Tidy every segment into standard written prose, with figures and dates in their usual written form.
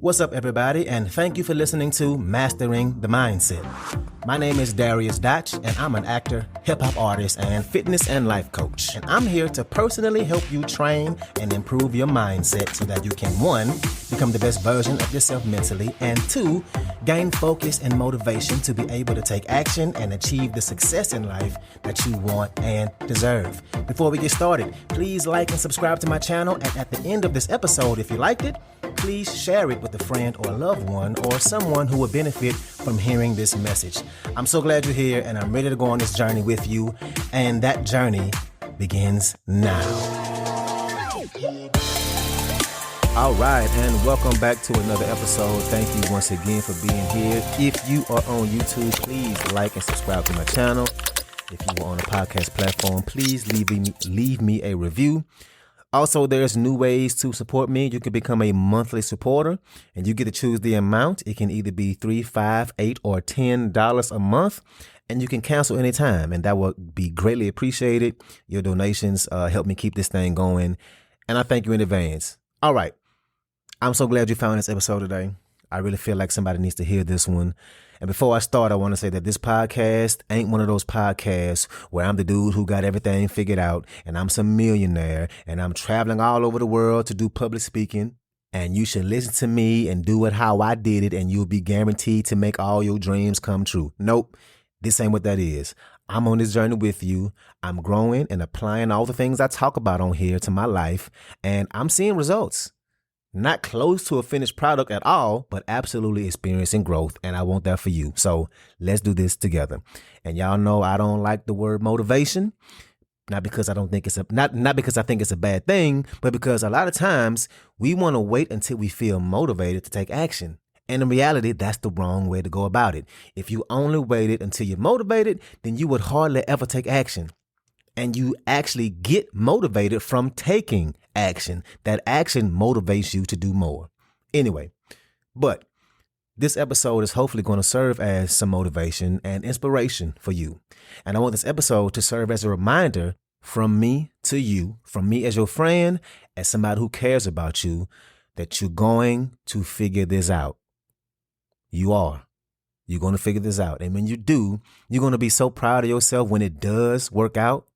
What's up, everybody, and thank you for listening to Mastering the Mindset. My name is Dariusdotch, and I'm an actor, hip-hop artist, and fitness and life coach. And I'm here to personally help you train and improve your mindset so that you can, 1, become the best version of yourself mentally, and 2, gain focus and motivation to be able to take action and achieve the success in life that you want and deserve. Before we get started, please like and subscribe to my channel, and at the end of this episode, if you liked it, please share it with a friend or a loved one or someone who will benefit from hearing this message. I'm so glad you're here, and I'm ready to go on this journey with you, and that journey begins now. All right, and welcome back to another episode. Thank you once again for being here. If you are on YouTube, please like and subscribe to my channel. If you are on a podcast platform, please leave me a review. Also, there's new ways to support me. You can become a monthly supporter, and you get to choose the amount. It can either be $3, $5, $8, or $10 a month, and you can cancel anytime, and that will be greatly appreciated. Your donations help me keep this thing going, and I thank you in advance. All right. I'm so glad you found this episode today. I really feel like somebody needs to hear this one. And before I start, I want to say that this podcast ain't one of those podcasts where I'm the dude who got everything figured out and I'm some millionaire and I'm traveling all over the world to do public speaking. And you should listen to me and do it how I did it, and you'll be guaranteed to make all your dreams come true. Nope, this ain't what that is. I'm on this journey with you. I'm growing and applying all the things I talk about on here to my life, and I'm seeing results. Not close to a finished product at all, but absolutely experiencing growth, and I want that for you. So let's do this together. And y'all know I don't like the word motivation, not because I think it's a bad thing, but because a lot of times we want to wait until we feel motivated to take action. And in reality, that's the wrong way to go about it. If you only waited until you're motivated, then you would hardly ever take action. And you actually get motivated from taking action. That action motivates you to do more. Anyway, but this episode is hopefully going to serve as some motivation and inspiration for you. And I want this episode to serve as a reminder from me to you, from me as your friend, as somebody who cares about you, that you're going to figure this out. You are. You're going to figure this out. And when you do, you're going to be so proud of yourself when it does work out.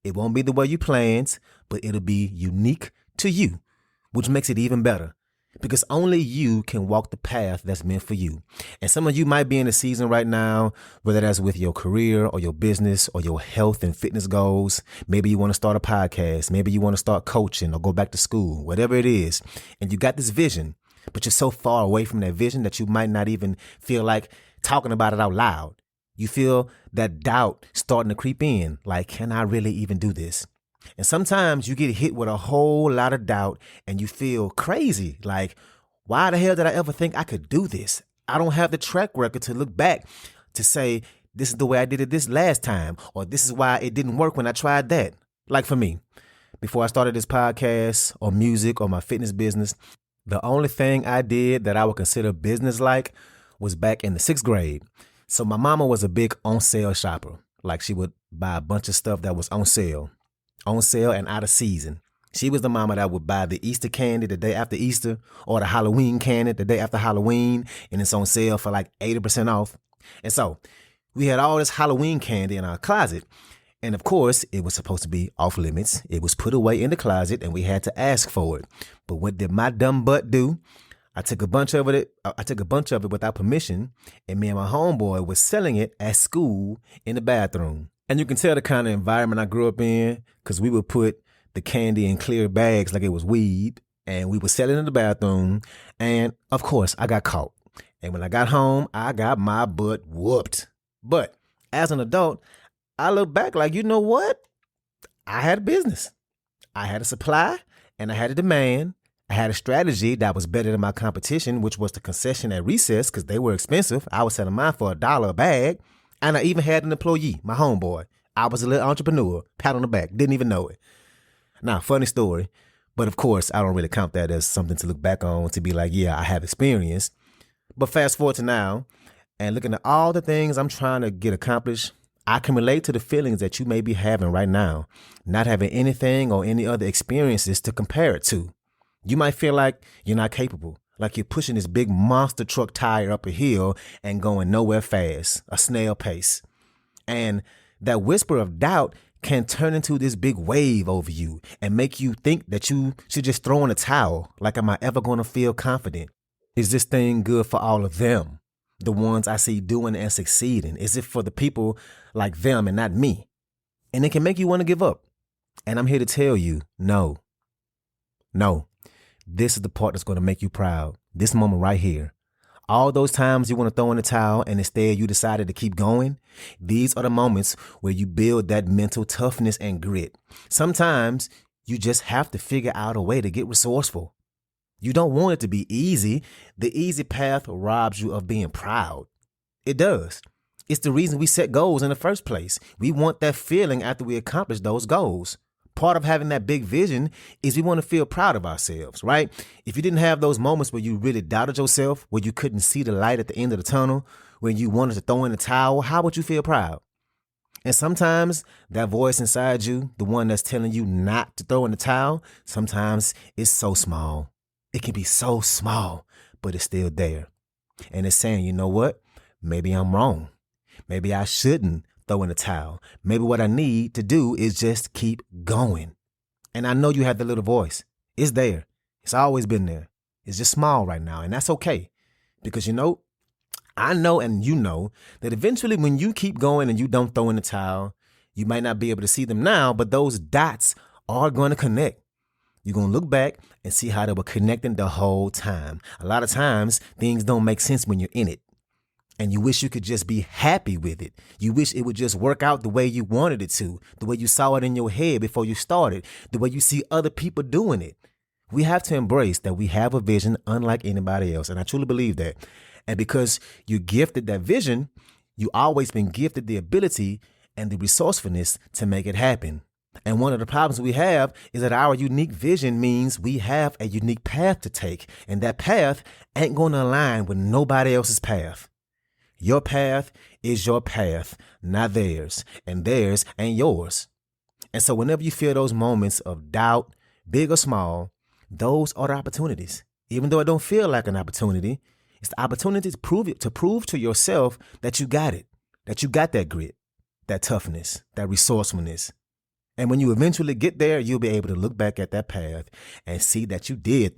It won't be the way you planned, but it'll be unique to you, which makes it even better because only you can walk the path that's meant for you. And some of you might be in a season right now, whether that's with your career or your business or your health and fitness goals. Maybe you want to start a podcast. Maybe you want to start coaching or go back to school, whatever it is. And you got this vision, but you're so far away from that vision that you might not even feel like talking about it out loud. You feel that doubt starting to creep in, like, can I really even do this? And sometimes you get hit with a whole lot of doubt and you feel crazy. Like, why the hell did I ever think I could do this? I don't have the track record to look back to say, this is the way I did it this last time, or this is why it didn't work when I tried that. Like for me, before I started this podcast or music or my fitness business, the only thing I did that I would consider business-like was back in the 6th grade. So my mama was a big on-sale shopper. Like she would buy a bunch of stuff that was on sale and out of season. She was the mama that would buy the Easter candy the day after Easter or the Halloween candy the day after Halloween, and it's on sale for like 80% off. And so we had all this Halloween candy in our closet. And of course, it was supposed to be off limits. It was put away in the closet and we had to ask for it. But what did my dumb butt do? I took a bunch of it without permission, and me and my homeboy was selling it at school in the bathroom. And you can tell the kind of environment I grew up in because we would put the candy in clear bags like it was weed, and we would sell it in the bathroom. And of course, I got caught. And when I got home, I got my butt whooped. But as an adult, I look back like, you know what? I had a business. I had a supply and I had a demand. I had a strategy that was better than my competition, which was the concession at recess because they were expensive. I was selling mine for $1 a bag. And I even had an employee, my homeboy. I was a little entrepreneur, pat on the back, didn't even know it. Now, funny story, but of course, I don't really count that as something to look back on to be like, yeah, I have experience. But fast forward to now and looking at all the things I'm trying to get accomplished, I can relate to the feelings that you may be having right now, not having anything or any other experiences to compare it to. You might feel like you're not capable like you're pushing this big monster truck tire up a hill and going nowhere fast, a snail pace. And that whisper of doubt can turn into this big wave over you and make you think that you should just throw in a towel. Like, am I ever going to feel confident? Is this thing good for all of them? The ones I see doing and succeeding? Is it for the people like them and not me? And it can make you want to give up. And I'm here to tell you, no. This is the part that's going to make you proud. This moment right here. All those times you want to throw in the towel and instead you decided to keep going, these are the moments where you build that mental toughness and grit. Sometimes you just have to figure out a way to get resourceful. You don't want it to be easy. The easy path robs you of being proud. It does. It's the reason we set goals in the first place. We want that feeling after we accomplish those goals. Part of having that big vision is we want to feel proud of ourselves, right? If you didn't have those moments where you really doubted yourself, where you couldn't see the light at the end of the tunnel, when you wanted to throw in the towel, how would you feel proud? And sometimes that voice inside you, the one that's telling you not to throw in the towel, sometimes it's so small. It can be so small, but it's still there. And it's saying, you know what? Maybe I'm wrong. Maybe I shouldn't throw in the towel. Maybe what I need to do is just keep going. And I know you have the little voice. It's there. It's always been there. It's just small right now. And that's okay. Because I know and you know that eventually when you keep going and you don't throw in the towel, you might not be able to see them now, but those dots are going to connect. You're going to look back and see how they were connecting the whole time. A lot of times things don't make sense when you're in it. And you wish you could just be happy with it. You wish it would just work out the way you wanted it to, the way you saw it in your head before you started, the way you see other people doing it. We have to embrace that we have a vision unlike anybody else. And I truly believe that. And because you're gifted that vision, you always been gifted the ability and the resourcefulness to make it happen. And one of the problems we have is that our unique vision means we have a unique path to take. And that path ain't going to align with nobody else's path. Your path is your path, not theirs, and theirs ain't yours. And so whenever you feel those moments of doubt, big or small, those are the opportunities. Even though it don't feel like an opportunity, it's the opportunity to prove to yourself that you got it, that you got that grit, that toughness, that resourcefulness. And when you eventually get there, you'll be able to look back at that path and see that you did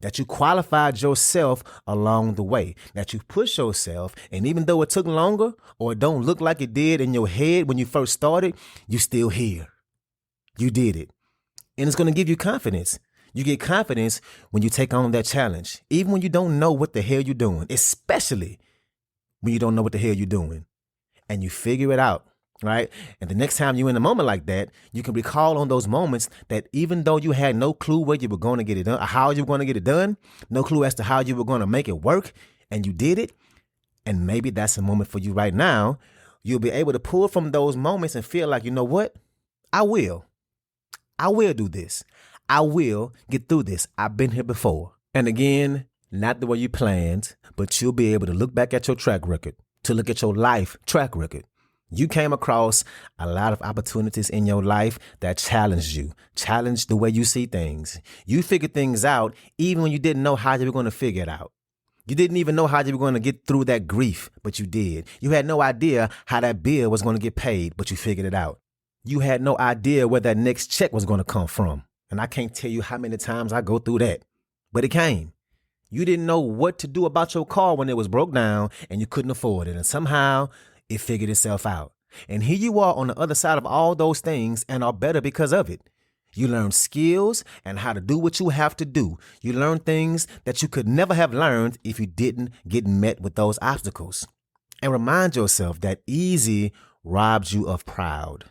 that you qualified yourself along the way, that you push yourself. And even though it took longer or it don't look like it did in your head when you first started, you still here. You did it. And it's going to give you confidence. You get confidence when you take on that challenge, even when you don't know what the hell you're doing, especially when you don't know what the hell you're doing and you figure it out. Right. And the next time you're in a moment like that, you can recall on those moments that even though you had no clue where you were going to get it done, or how you were going to get it done, no clue as to how you were going to make it work, and you did it. And maybe that's a moment for you right now. You'll be able to pull from those moments and feel like, you know what? I will do this. I will get through this. I've been here before. And again, not the way you planned, but you'll be able to look back at your track record, to look at your life track record. You came across a lot of opportunities in your life that challenged the way you see things. You figured things out even when you didn't know how you were going to figure it out. You didn't even know how you were going to get through that grief, but you did. You had no idea how that bill was going to get paid, but you figured it out. You had no idea where that next check was going to come from. And I can't tell you how many times I go through that, but it came. You didn't know what to do about your car when it was broke down and you couldn't afford it. And somehow it figured itself out. And here you are on the other side of all those things and are better because of it. You learn skills and how to do what you have to do. You learn things that you could never have learned if you didn't get met with those obstacles. And remind yourself that easy robs you of proud.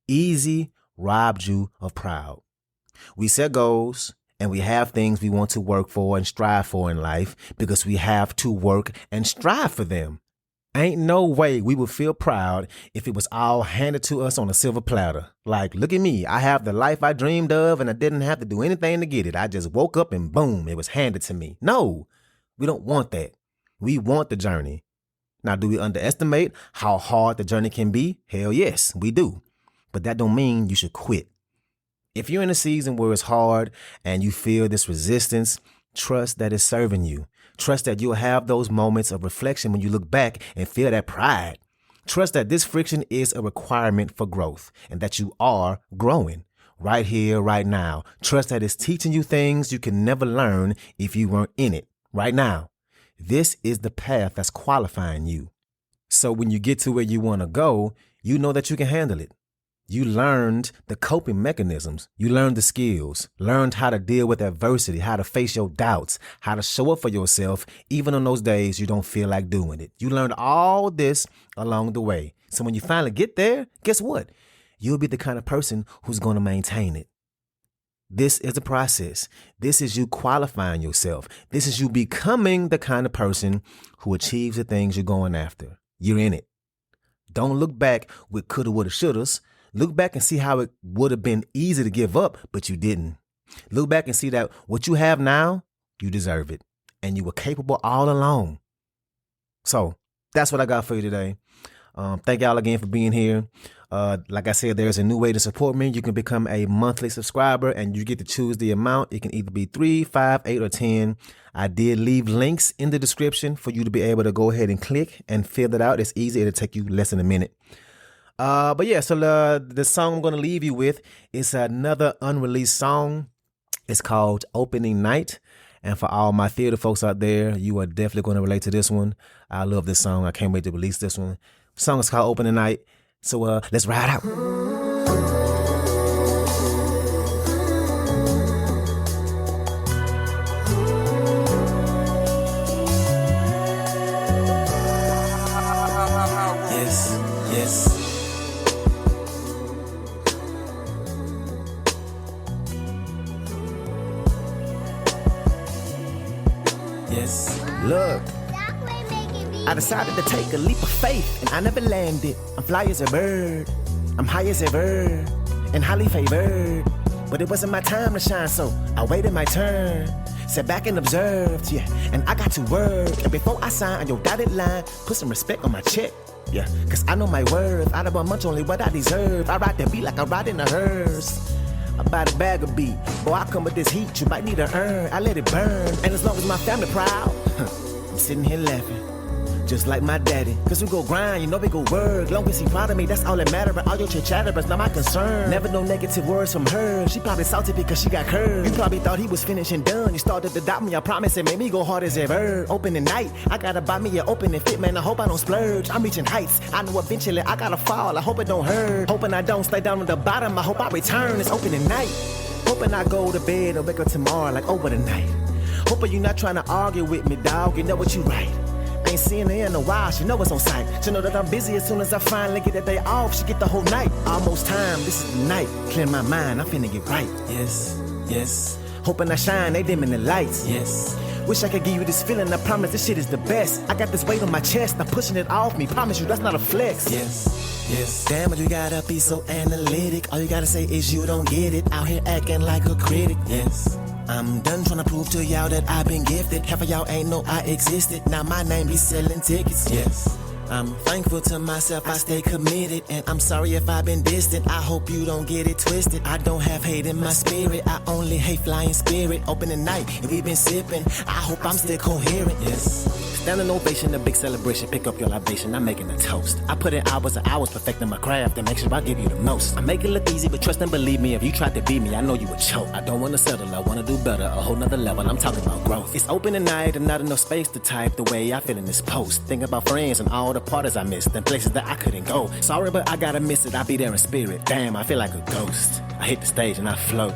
Easy robbed you of proud. We set goals and we have things we want to work for and strive for in life because we have to work and strive for them. Ain't no way we would feel proud if it was all handed to us on a silver platter. Like, look at me. I have the life I dreamed of and I didn't have to do anything to get it. I just woke up and boom, it was handed to me. No, we don't want that. We want the journey. Now, do we underestimate how hard the journey can be? Hell yes, we do. But that don't mean you should quit. If you're in a season where it's hard and you feel this resistance, Trust that it's serving you. Trust that you'll have those moments of reflection when you look back and feel that pride. Trust that this friction is a requirement for growth and that you are growing right here, right now. Trust that it's teaching you things you can never learn if you weren't in it right now. This is the path that's qualifying you. So when you get to where you want to go, you know that you can handle it. You learned the coping mechanisms. You learned the skills, learned how to deal with adversity, how to face your doubts, how to show up for yourself, even on those days you don't feel like doing it. You learned all this along the way. So when you finally get there, guess what? You'll be the kind of person who's going to maintain it. This is a process. This is you qualifying yourself. This is you becoming the kind of person who achieves the things you're going after. You're in it. Don't look back with coulda, woulda, shouldas. Look back and see how it would have been easy to give up, but you didn't. Look back and see that what you have now, you deserve it. And you were capable all along. So that's what I got for you today. Thank y'all again for being here. Like I said, there's a new way to support me. You can become a monthly subscriber and you get to choose the amount. It can either be 3, 5, 8, or 10. I did leave links in the description for you to be able to go ahead and click and fill it out. It's easy. It'll take you less than a minute. But yeah, so the song I'm going to leave you with is another unreleased song. It's called Opening Night. And for all my theater folks out there, you are definitely going to relate to this one. I love this song. I can't wait to release this one. The song is called Opening Night. So let's ride out. Yes, yes. Yes. Look, I decided to take a leap of faith and I never landed. I'm fly as a bird, I'm high as ever, and highly favored. But it wasn't my time to shine, so I waited my turn. Sat back and observed, yeah, and I got to work. And before I sign on your dotted line, put some respect on my check, yeah, cause I know my worth. I don't want much, only what I deserve. I ride the beat like I ride in a hearse. I buy the bag of beat. Boy, I come with this heat, you might need to earn. I let it burn, and as long as my family proud, I'm sitting here laughing, just like my daddy. Cause we go grind, you know we go work. Long as he proud of me, that's all that matter. But all your chit-chatter, but not my concern. Never no negative words from her. She probably salty because she got curved. You probably thought he was finished and done. You started to doubt me, I promise it made me go hard as ever. Opening night, I gotta buy me an opening fit, man. I hope I don't splurge. I'm reaching heights, I know eventually I gotta fall. I hope it don't hurt. Hoping I don't stay down on the bottom. I hope I return. It's opening night. Hoping I go to bed or wake up tomorrow like over the night. Hoping you not trying to argue with me, dog. You know what you right. Ain't seen her in a while, she know what's on sight. She know that I'm busy as soon as I finally get that day off. She get the whole night, almost time, this is the night. Clear my mind, I'm finna get right. Yes, yes. Hoping I shine, they dimming the lights. Yes. Wish I could give you this feeling, I promise this shit is the best. I got this weight on my chest, I'm pushing it off me. Promise you that's not a flex. Yes, yes. Damn it, you gotta be so analytic. All you gotta say is you don't get it. Out here acting like a critic. Yes. I'm done trying to prove to y'all that I've been gifted. Half of y'all ain't know I existed. Now my name be selling tickets. Yes. I'm thankful to myself, I stay committed. And I'm sorry if I've been distant, I hope you don't get it twisted. I don't have hate in my spirit, I only hate flying spirit. Opening night, and we've been sipping, I hope I'm still coherent. Yes. Standing ovation, a big celebration, pick up your libation, I'm making a toast. I put in hours and hours perfecting my craft and make sure I give you the most. I make it look easy, but trust and believe me, if you tried to beat me, I know you would choke. I don't wanna settle, I wanna do better, a whole nother level, I'm talking about growth. It's opening night and not enough space to type the way I feel in this post. Think about friends and all the parties I missed and places that I couldn't go. Sorry, but I gotta miss it, I'll be there in spirit. Damn, I feel like a ghost. I hit the stage and I float.